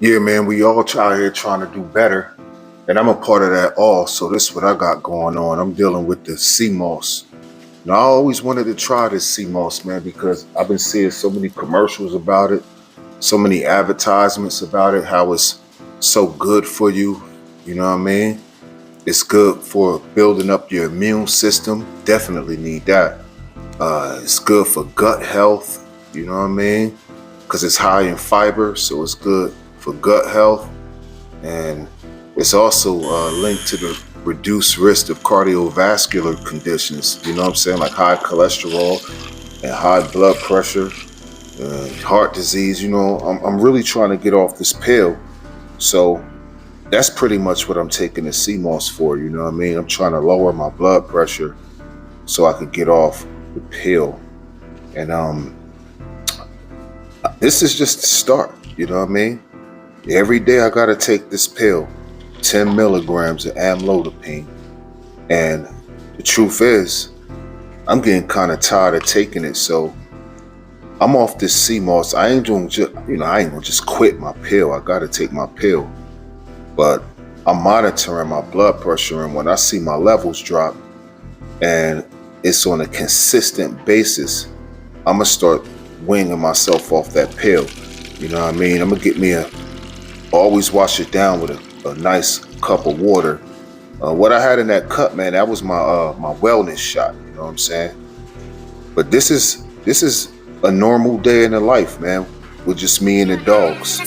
Yeah, man, we all try here trying to do better. And I'm a part of that all. So this is what I got going on. I'm dealing with the sea moss. Now I always wanted to try this sea moss, man, because I've been seeing so many commercials about it, so many advertisements about it, how it's so good for you. You know what I mean? It's good for building up your immune system. Definitely need that. It's good for gut health. You know what I mean? Because it's high in fiber, so it's good for gut health. And it's also linked to the reduced risk of cardiovascular conditions, you know what I'm saying, like high cholesterol and high blood pressure and heart disease. I'm really trying to get off this pill. So that's pretty much what I'm taking the sea moss for, you know what I mean? I'm trying to lower my blood pressure so I could get off the pill. And this is just the start, you know what I mean? Every day I gotta take this pill, 10 milligrams of amlodipine. And the truth is, I'm getting kind of tired of taking it. So I'm off this sea moss. I ain't gonna just quit my pill. I gotta take my pill. But I'm monitoring my blood pressure, and when I see my levels drop and it's on a consistent basis, I'm gonna start weaning myself off that pill. You know what I mean? I'm gonna always wash it down with a nice cup of water. What I had in that cup, man, that was my wellness shot. You know what I'm saying? But this is a normal day in the life, man, with just me and the dogs.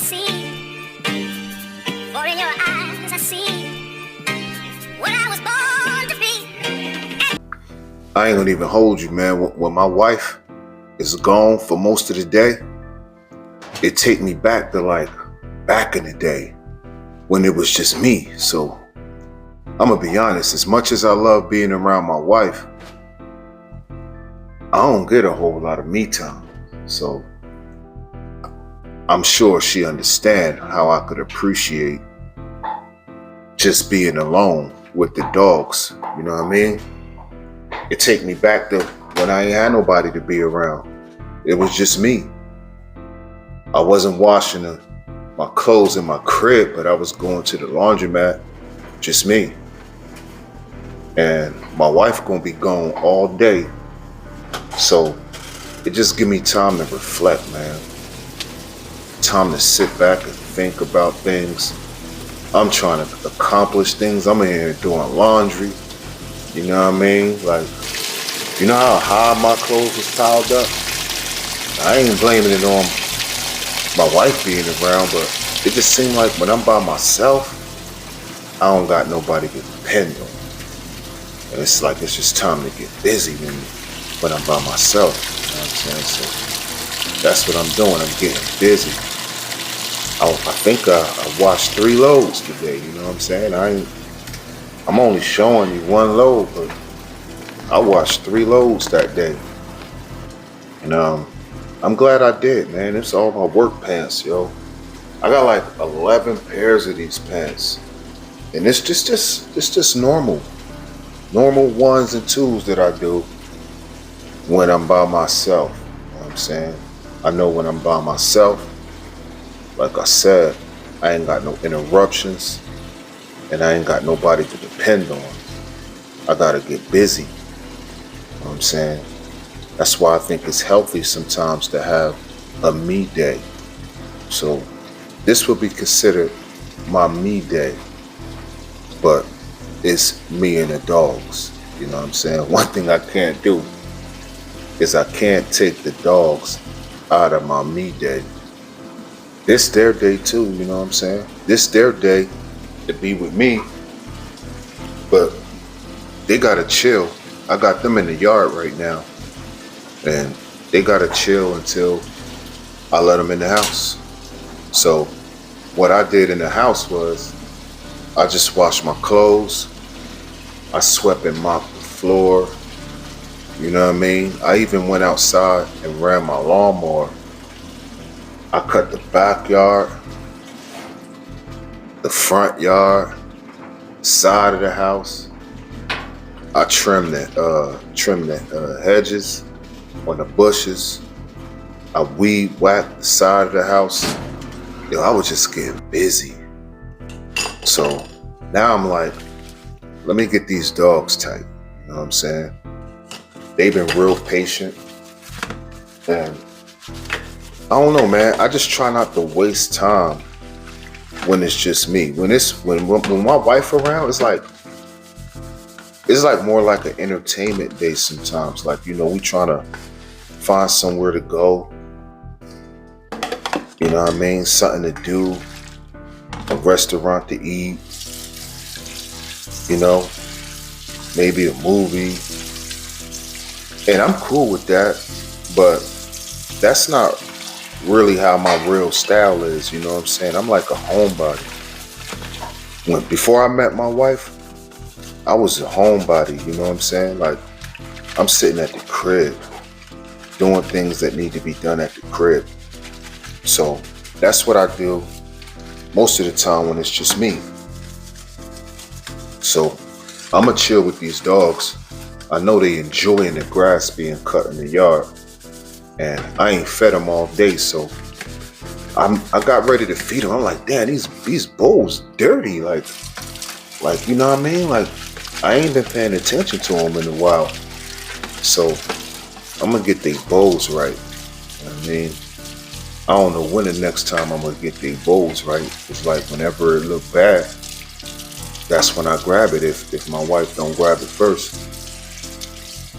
I ain't gonna even hold you, man. When my wife is gone for most of the day, it take me back to back in the day when it was just me. So I'm gonna be honest, as much as I love being around my wife, I don't get a whole lot of me time. So I'm sure she understand how I could appreciate just being alone with the dogs. You know what I mean? It take me back to when I ain't had nobody to be around. It was just me. I wasn't washing my clothes in my crib, but I was going to the laundromat, just me. And my wife gonna be gone all day. So it just give me time to reflect, man. Time to sit back and think about things. I'm trying to accomplish things. I'm in here doing laundry. You know what I mean? Like, you know how high my clothes was piled up? I ain't blaming it on my wife being around, but it just seemed like when I'm by myself, I don't got nobody to depend on. And it's like it's just time to get busy when I'm by myself. You know what I'm saying? So that's what I'm doing. I'm getting busy. I think I washed 3 loads today. You know what I'm saying? I'm only showing you 1 load, but I washed 3 loads that day. And I'm glad I did, man. It's all my work pants, yo. I got like 11 pairs of these pants. And it's just normal ones and twos that I do when I'm by myself. You know what I'm saying? I know when I'm by myself, like I said, I ain't got no interruptions and I ain't got nobody to depend on. I gotta get busy. You know what I'm saying? That's why I think it's healthy sometimes to have a me day. So this would be considered my me day, but it's me and the dogs. You know what I'm saying? One thing I can't do is I can't take the dogs out of my me day. It's their day too, you know what I'm saying? This their day to be with me, but they gotta chill. I got them in the yard right now, and they gotta chill until I let them in the house. So what I did in the house was I just washed my clothes, I swept and mopped the floor, you know what I mean? I even went outside and ran my lawnmower. I cut the backyard, the front yard, side of the house. I trimmed the hedges on the bushes. I weed whacked the side of the house. I was just getting busy. So now I'm like, let me get these dogs tight. You know what I'm saying? They've been real patient. And I don't know, man. I just try not to waste time when it's just me. When my wife around, it's like more like an entertainment day sometimes. Like, we trying to find somewhere to go. You know what I mean? Something to do. A restaurant to eat. Maybe a movie. And I'm cool with that, but that's not really how my real style is, you know what I'm saying? I'm like a homebody. Before I met my wife, I was a homebody, you know what I'm saying? Like, I'm sitting at the crib, doing things that need to be done at the crib. So that's what I do most of the time when it's just me. So I'm gonna chill with these dogs. I know they enjoying the grass being cut in the yard, and I ain't fed them all day, so I got ready to feed them. I'm like, damn, these bowls dirty, like you know what I mean? Like, I ain't been paying attention to them in a while, so I'm gonna get these bowls right. You know what I mean? I don't know when the next time I'm gonna get these bowls right. It's like whenever it look bad, that's when I grab it. If my wife don't grab it first.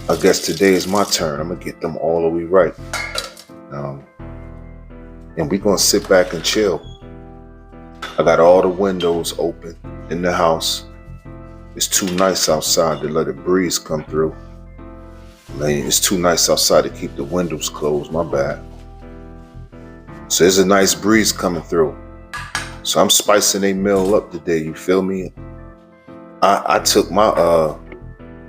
I guess today is my turn. I'm gonna get them all the way right. And we're gonna sit back and chill. I got all the windows open in the house. It's too nice outside to let a breeze come through. Man, it's too nice outside to keep the windows closed, my bad. So there's a nice breeze coming through. So I'm spicing a meal up today, you feel me? I took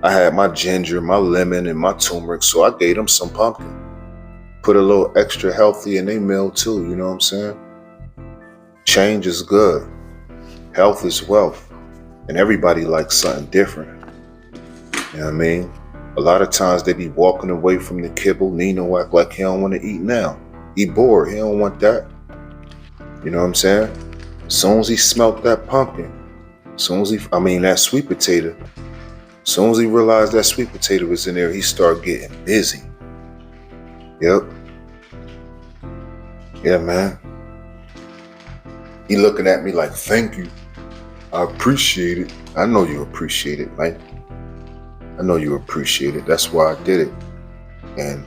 I had my ginger, my lemon, and my turmeric, so I gave them some pumpkin. Put a little extra healthy in their meal too, you know what I'm saying? Change is good. Health is wealth. And everybody likes something different. You know what I mean? A lot of times they be walking away from the kibble. Nino act like he don't want to eat now. He bored, he don't want that. You know what I'm saying? As soon as he smelt that pumpkin, that sweet potato, as soon as he realized that sweet potato was in there, he started getting busy. Yep. Yeah, man. He looking at me like, thank you. I appreciate it. I know you appreciate it, man. I know you appreciate it. That's why I did it. And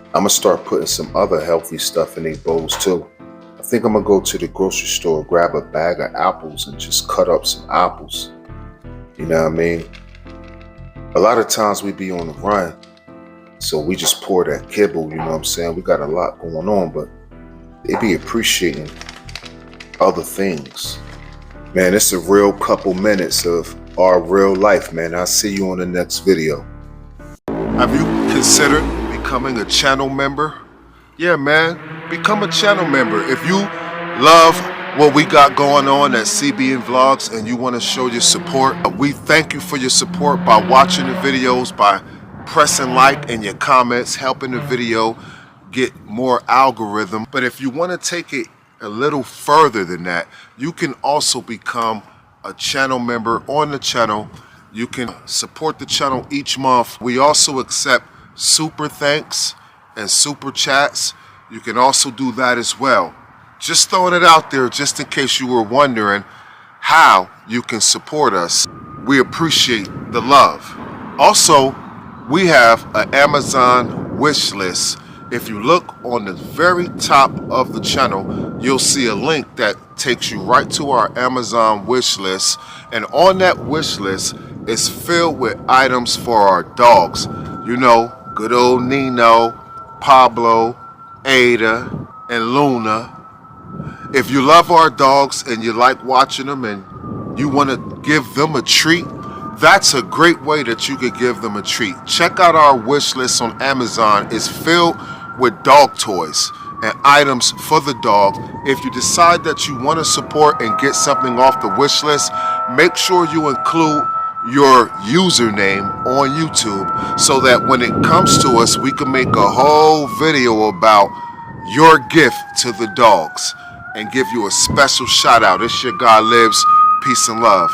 I'm going to start putting some other healthy stuff in these bowls too. I think I'm going to go to the grocery store, grab a bag of apples and just cut up some apples. You know what I mean? A lot of times we be on the run, so we just pour that kibble, you know what I'm saying? We got a lot going on, but they be appreciating other things. Man, it's a real couple minutes of our real life, man. I'll see you on the next video. Have you considered becoming a channel member? Yeah, man, become a channel member. If you love what we got going on at CBN Vlogs and you want to show your support, we thank you for your support by watching the videos, by pressing like and your comments, helping the video get more algorithm. But if you want to take it a little further than that, you can also become a channel member on the channel. You can support the channel each month. We also accept super thanks and super chats. You can also do that as well. Just throwing it out there just in case you were wondering how you can support us. We appreciate the love. Also, we have an Amazon wish list. If you look on the very top of the channel, you'll see a link that takes you right to our Amazon wish list. And on that wish list is filled with items for our dogs. You know, good old Nino, Pablo, Ada, and Luna. If you love our dogs and you like watching them and you want to give them a treat, that's a great way that you could give them a treat. Check out our wish list on Amazon. It's filled with dog toys and items for the dog. If you decide that you want to support and get something off the wish list, make sure you include your username on YouTube so that when it comes to us, we can make a whole video about your gift to the dogs. and give you a special shout out. It's your God Lives. Peace and love.